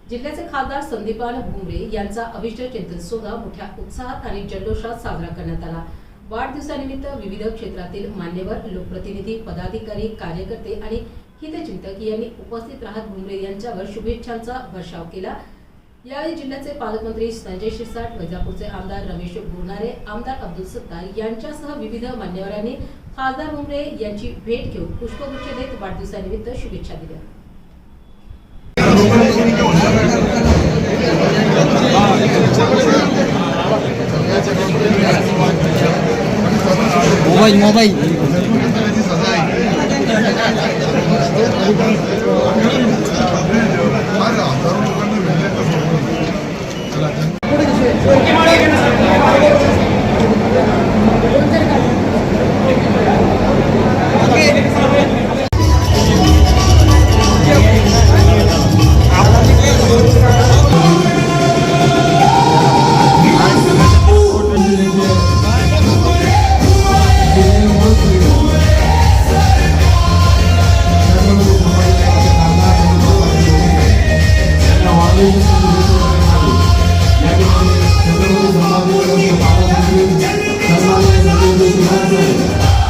जिल्ह्याचे खासदार संदीपान भुमरे यांचा अभिष्ट चिंतन सोहळा मोठ्या उत्साहात आणि जल्लोषात साजरा करण्यात आला। वाढदिवसानिमित्त विविध क्षेत्रातील मान्यवर, लोकप्रतिनिधी, पदाधिकारी, कार्यकर्ते आणि हितचिंतक यांनी उपस्थित राहत भुमरे यांच्यावर शुभेच्छांचा वर्षाव केला। यावेळी जिल्ह्याचे पालकमंत्री संजय शिरसाट, वैजापूरचे आमदार रमेश बोरनारे, आमदार अब्दुल सत्तार यांच्यासह विविध मान्यवरांनी खासदार भुमरे यांची भेट घेऊन पुष्पगुच्छ देत वाढदिवसानिमित्त शुभेच्छा दिल्या। मोबाइल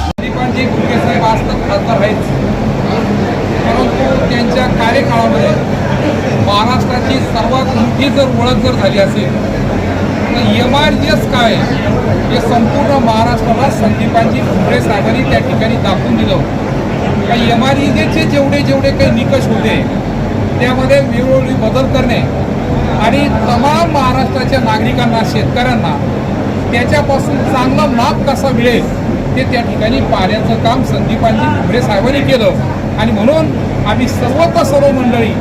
संदीपानजी भुमरे साहेब आज तर खासदार आहेत, परंतु त्यांच्या कार्यकाळामध्ये महाराष्ट्राची सर्वात मोठी जर ओळख जर झाली असेल तर MRGS काय हे संपूर्ण महाराष्ट्राला संदीपानजी भुमरे साहेबांनी त्या ठिकाणी दाखवून दिलं। का MRGSचे जेवढे काही निकष होते त्यामध्ये वेळोवेळी बदल करणे आणि तमाम महाराष्ट्राच्या नागरिकांना, शेतकऱ्यांना त्याच्यापासून चांगला लाभ कसा मिळेल ते त्या ठिकाणी पाहण्याचं काम संदीपानजी भुमरे साहेबांनी केलं। आणि म्हणून आम्ही सर्व मंडळी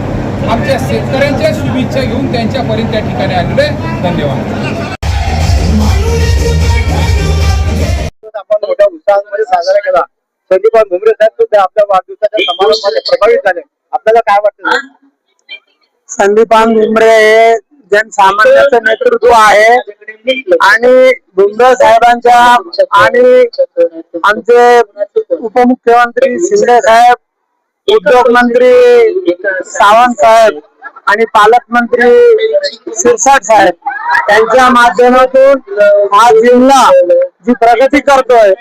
आमच्या शेतकऱ्यांच्या शुभेच्छा घेऊन त्यांच्यापर्यंत त्या ठिकाणी आलेले। धन्यवाद। आपण मोठ्या उत्साहामध्ये साजरा केला। संदीपान भुमरे साहेब सुद्धा आपल्या वाढदिवसाच्या समारंभामध्ये प्रभावित झाले। आपल्याला काय वाटतं? संदीपान भुमरे हे जनसामान्याचं नेतृत्व आहे आणि भुमरे साहेबांच्या आणि आमचे उपमुख्यमंत्री शिंदे साहेब, उद्योग मंत्री सावंत साहेब आणि पालकमंत्री शिरसाट साहेब यांच्या माध्यमातून हा जिल्हा जी प्रगती करतोय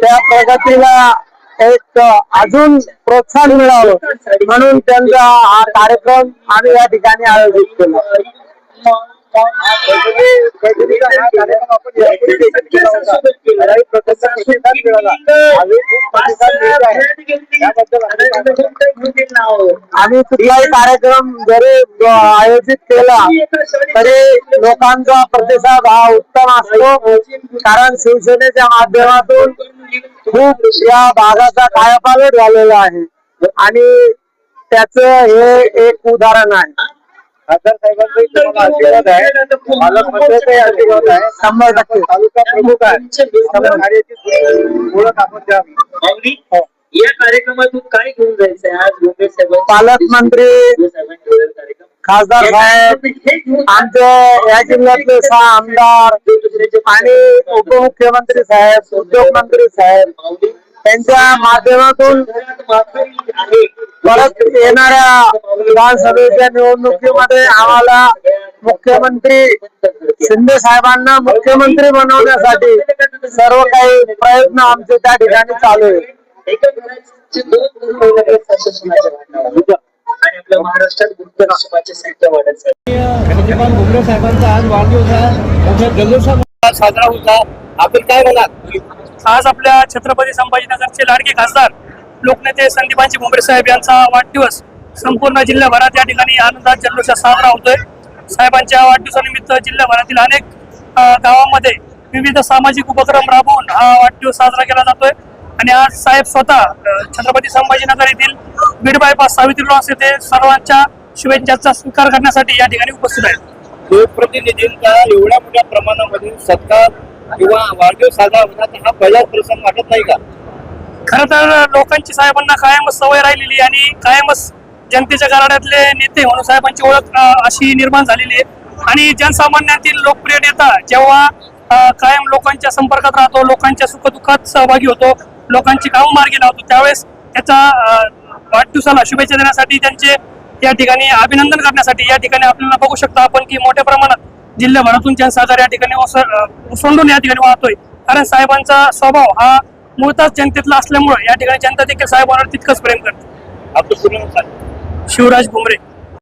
त्या प्रगतीला एक अजून प्रोत्साहन मिळावं म्हणून त्यांचा हा कार्यक्रम आम्ही या ठिकाणी आयोजित केला। आम्ही कुठलाही कार्यक्रम जरी आयोजित केला तरी लोकांचा प्रतिसाद हा उत्तम असतो, कारण शिवसेनेच्या माध्यमातून खूप या भागाचा कायापालट झालेला आहे आणि त्याचं हे एक उदाहरण आहे। खासदार साहेबांचा आशीर्वाद आहे, पालकमंत्र्यांचा आशीर्वाद आहे, 100% तालुका प्रमुख आहे, कार्याची ओळख आपण द्यावी। या कार्यक्रमातून काय घेऊन जायचंय आज भुमरे साहेब? पालकमंत्री खासदार साहेब, आमचे या जिल्ह्यातले 6 आमदार आणि उपमुख्यमंत्री साहेब, उद्योग मंत्री साहेब यांच्या माध्यमातून परत येणाऱ्या विधानसभेच्या निवडणुकीमध्ये आम्हाला मुख्यमंत्री शिंदे साहेबांना मुख्यमंत्री बनवण्यासाठी सर्व काही प्रयत्न आमचे त्या ठिकाणी चालू आहे। आणि आपल्या महाराष्ट्रात गुप्त संख्या वाढत आहे। संदीपान भुमरे साहेबांचा आज वाढदिवस मोठ्या जल्लोषात साजरा होता। आपण काय बोलाल? आज आपल्या छत्रपती संभाजीनगरचे लाडके खासदार लोकनेते संदीपानजी भुमरे साहेब यांचा वाढदिवस संपूर्ण जिल्ह्याभरात या ठिकाणी आनंदात जल्लोषात साजरा होतोय। साहेबांच्या वाढदिवसानिमित्त जिल्ह्याभरातील अनेक गावांमध्ये विविध सामाजिक उपक्रम राबवून हा वाढदिवस साजरा केला जातोय। आणि आज साहेब स्वतः छत्रपती संभाजीनगर येथील बीड बायपास सावित्री लॉन्स येथे सर्वांच्या शुभेच्छांचा स्वीकार करण्यासाठी या ठिकाणी उपस्थित आहेत। लोकप्रतिनिधींचा एवढ्या मोठ्या प्रमाणामध्ये सत्कार किंवा वाढदिवस साजरा होण्याचा हा पहिलाच प्रसंग वाटत नाही का? खरं तर लोकांची साहेबांना कायमच सवय राहिलेली आणि कायमच जनतेच्या घराण्यातले नेते म्हणून साहेबांची ओळख अशी निर्माण झालेली आहे। आणि जनसामान्यातील लोकप्रिय नेता जेव्हा कायम लोकांच्या संपर्कात राहतो, लोकांच्या सुखदुःखात सहभागी होतो, लोकांची कामं मार्गी लावतो, त्यावेळेस त्याचा वाढदिवसाला शुभेच्छा देण्यासाठी त्यांचे या ठिकाणी अभिनंदन करण्यासाठी या ठिकाणी आपल्याला बघू शकता आपण की मोठ्या प्रमाणात जिल्ह्याभरातून जनसागर या ठिकाणी ओसंडून या ठिकाणी वाहतोय. कारण साहेबांचा स्वभाव हा मूळतःच जनतेतला असल्यामुळे या ठिकाणी जनता देखील साहेबांवर तितकंच प्रेम करते. आपलं पूर्ण नाव सांगा. शिवराज भुमरे.